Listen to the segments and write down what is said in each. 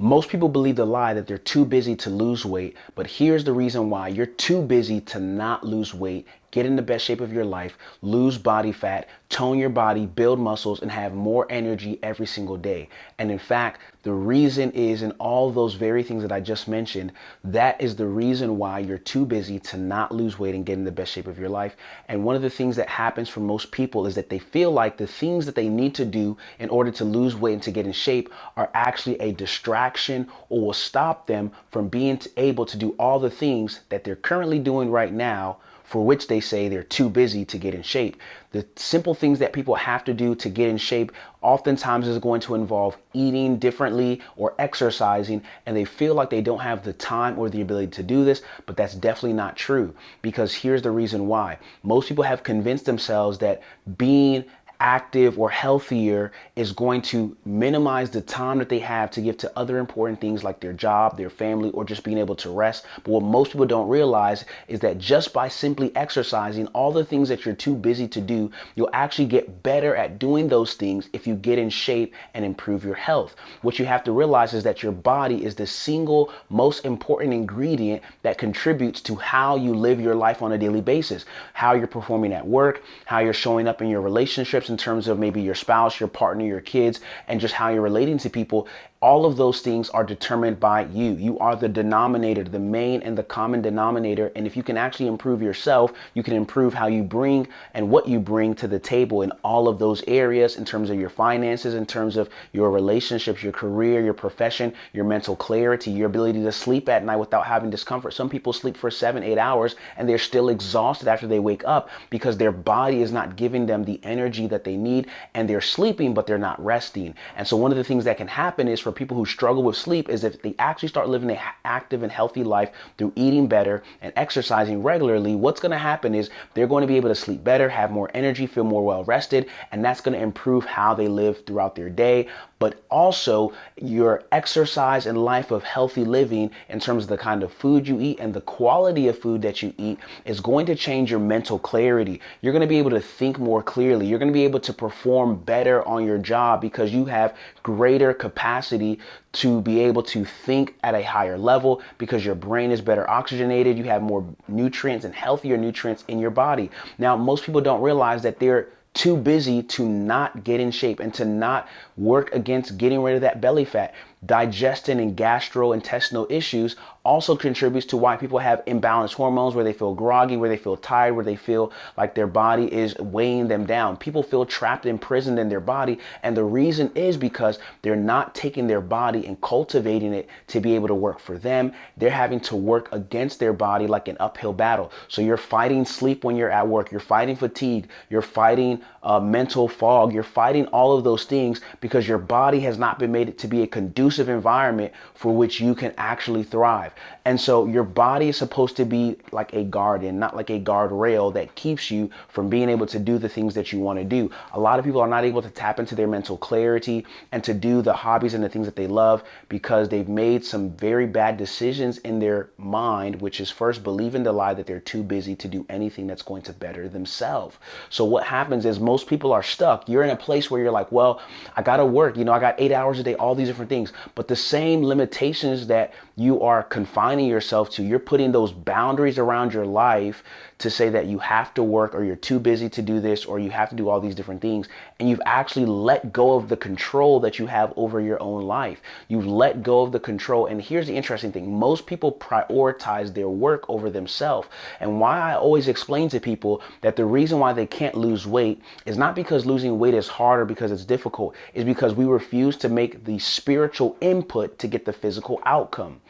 Most people believe the lie that they're too busy to lose weight, but here's the reason why. You're too busy to not lose weight, get in the best shape of your life, lose body fat, tone your body, build muscles, and have more energy every single day. And in fact, the reason is in all those very things that I just mentioned, that is the reason why you're too busy to not lose weight and get in the best shape of your life. And one of the things that happens for most people is that they feel like the things that they need to do in order to lose weight and to get in shape are actually a distraction or will stop them from being able to do all the things that they're currently doing right now, for which they say they're too busy to get in shape. The simple things that people have to do to get in shape oftentimes is going to involve eating differently or exercising, and they feel like they don't have the time or the ability to do this, but that's definitely not true, because here's the reason why. Most people have convinced themselves that being active or healthier is going to minimize the time that they have to give to other important things like their job, their family, or just being able to rest. But what most people don't realize is that just by simply exercising, all the things that you're too busy to do, you'll actually get better at doing those things if you get in shape and improve your health. What you have to realize is that your body is the single most important ingredient that contributes to how you live your life on a daily basis, how you're performing at work, how you're showing up in your relationships, in terms of maybe your spouse, your partner, your kids, and just how you're relating to people. All of those things are determined by you. You are the denominator, the main and the common denominator. And if you can actually improve yourself, you can improve how you bring and what you bring to the table in all of those areas, in terms of your finances, in terms of your relationships, your career, your profession, your mental clarity, your ability to sleep at night without having discomfort. Some people sleep for 7, 8 hours and they're still exhausted after they wake up because their body is not giving them the energy that they need, and they're sleeping, but they're not resting. And so one of the things that can happen is for people who struggle with sleep is if they actually start living an active and healthy life through eating better and exercising regularly, what's going to happen is they're going to be able to sleep better, have more energy, feel more well rested, and that's going to improve how they live throughout their day. But also your exercise and life of healthy living, in terms of the kind of food you eat and the quality of food that you eat, is going to change your mental clarity. You're going to be able to think more clearly. You're going to be able to perform better on your job because you have greater capacity to be able to think at a higher level, because your brain is better oxygenated. You have more nutrients and healthier nutrients in your body. Now, most people don't realize that they're too busy to not get in shape and to not work against getting rid of that belly fat. Digestion and gastrointestinal issues also contributes to why people have imbalanced hormones, where they feel groggy, where they feel tired, where they feel like their body is weighing them down. People feel trapped, imprisoned in their body, and the reason is because they're not taking their body and cultivating it to be able to work for them. They're having to work against their body like an uphill battle. So you're fighting sleep when you're at work, you're fighting fatigue, you're fighting mental fog, you're fighting all of those things because your body has not been made to be a conducive environment for which you can actually thrive. And so your body is supposed to be like a garden, not like a guardrail that keeps you from being able to do the things that you want to do. A lot of people are not able to tap into their mental clarity and to do the hobbies and the things that they love because they've made some very bad decisions in their mind, which is first believing the lie that they're too busy to do anything that's going to better themselves. So what happens is most people are stuck. You're in a place where you're like, well, I got to work, I got 8 hours a day, all these different things. But the same limitations that you are confining yourself to, you're putting those boundaries around your life to say that you have to work, or you're too busy to do this, or you have to do all these different things. And you've actually let go of the control that you have over your own life. You've let go of the control. And here's the interesting thing. Most people prioritize their work over themselves. And why I always explain to people that the reason why they can't lose weight is not because losing weight is hard or because it's difficult. It's because we refuse to make the spiritual input to get the physical outcome.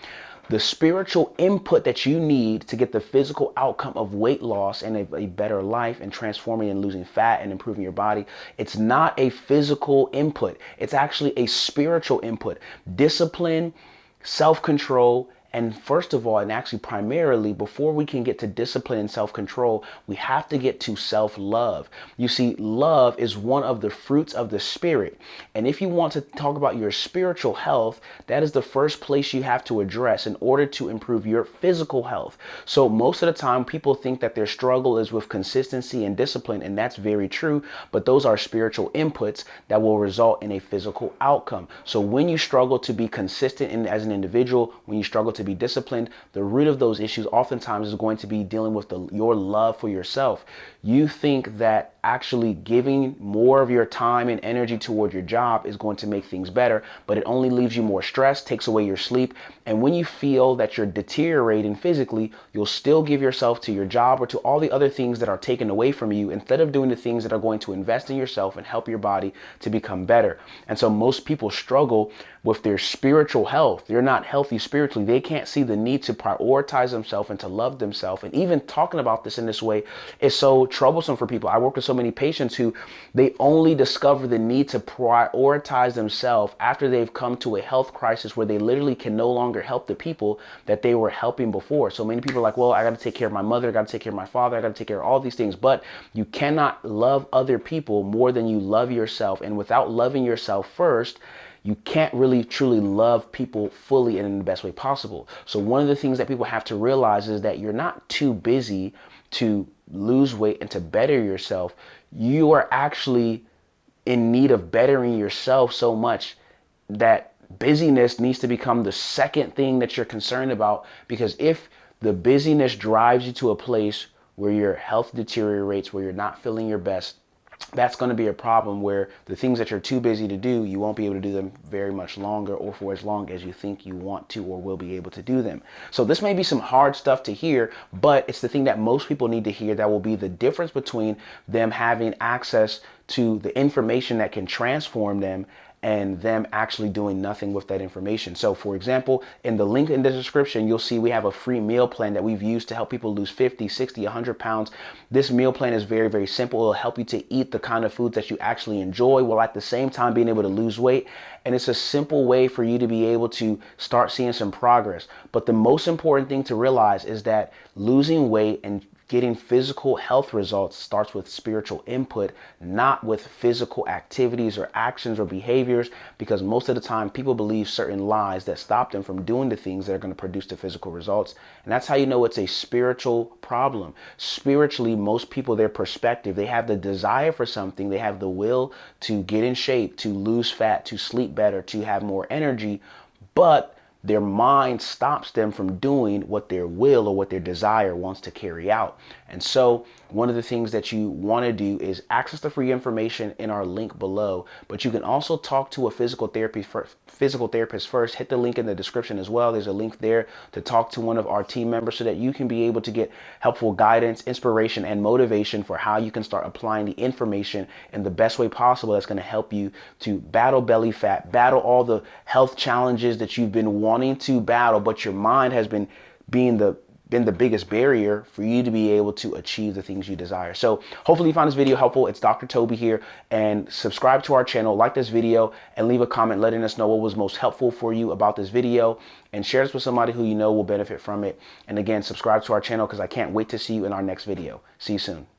The spiritual input that you need to get the physical outcome of weight loss and a better life and transforming and losing fat and improving your body, it's not a physical input. It's actually a spiritual input. Discipline, self-control, And first of all, and actually primarily, before we can get to discipline and self-control, we have to get to self-love. You see, love is one of the fruits of the spirit. And if you want to talk about your spiritual health, that is the first place you have to address in order to improve your physical health. So most of the time, people think that their struggle is with consistency and discipline, and that's very true, but those are spiritual inputs that will result in a physical outcome. So when you struggle to be consistent as an individual, when you struggle to be disciplined, the root of those issues oftentimes is going to be dealing with your love for yourself. You think that actually giving more of your time and energy toward your job is going to make things better, but it only leaves you more stress, takes away your sleep. And when you feel that you're deteriorating physically, you'll still give yourself to your job or to all the other things that are taken away from you instead of doing the things that are going to invest in yourself and help your body to become better. And so most people struggle with their spiritual health. They're not healthy spiritually. They can't see the need to prioritize themselves and to love themselves. And even talking about this in this way is so troublesome for people. I work with so many patients who they only discover the need to prioritize themselves after they've come to a health crisis where they literally can no longer help the people that they were helping before. So many people are like, well, I got to take care of my mother, I got to take care of my father, I got to take care of all these things. But you cannot love other people more than you love yourself. And without loving yourself first, you can't really truly love people fully and in the best way possible. So one of the things that people have to realize is that you're not too busy to lose weight and to better yourself. You are actually in need of bettering yourself so much that busyness needs to become the second thing that you're concerned about. Because if the busyness drives you to a place where your health deteriorates, where you're not feeling your best, that's going to be a problem where the things that you're too busy to do, you won't be able to do them very much longer or for as long as you think you want to or will be able to do them. So this may be some hard stuff to hear, but it's the thing that most people need to hear that will be the difference between them having access to the information that can transform them and them actually doing nothing with that information. So for example, in the link in the description, you'll see we have a free meal plan that we've used to help people lose 50, 60, 100 pounds. This meal plan is very, very simple. It'll help you to eat the kind of foods that you actually enjoy while at the same time being able to lose weight. And it's a simple way for you to be able to start seeing some progress. But the most important thing to realize is that losing weight and getting physical health results starts with spiritual input, not with physical activities or actions or behaviors, because most of the time people believe certain lies that stop them from doing the things that are going to produce the physical results. And that's how you know it's a spiritual problem. Spiritually, most people, their perspective, they have the desire for something, they have the will to get in shape, to lose fat, to sleep better, to have more energy, but their mind stops them from doing what their will or what their desire wants to carry out. And so one of the things that you want to do is access the free information in our link below, but you can also talk to a physical therapist first. Hit the link in the description as well. There's a link there to talk to one of our team members so that you can be able to get helpful guidance, inspiration, and motivation for how you can start applying the information in the best way possible that's going to help you to battle belly fat, battle all the health challenges that you've been wanting to battle, but your mind has been the biggest barrier for you to be able to achieve the things you desire. So hopefully you found this video helpful. It's Dr. Toby here, and subscribe to our channel, like this video, and leave a comment letting us know what was most helpful for you about this video, and share this with somebody who you know will benefit from it. And again, subscribe to our channel because I can't wait to see you in our next video. See you soon.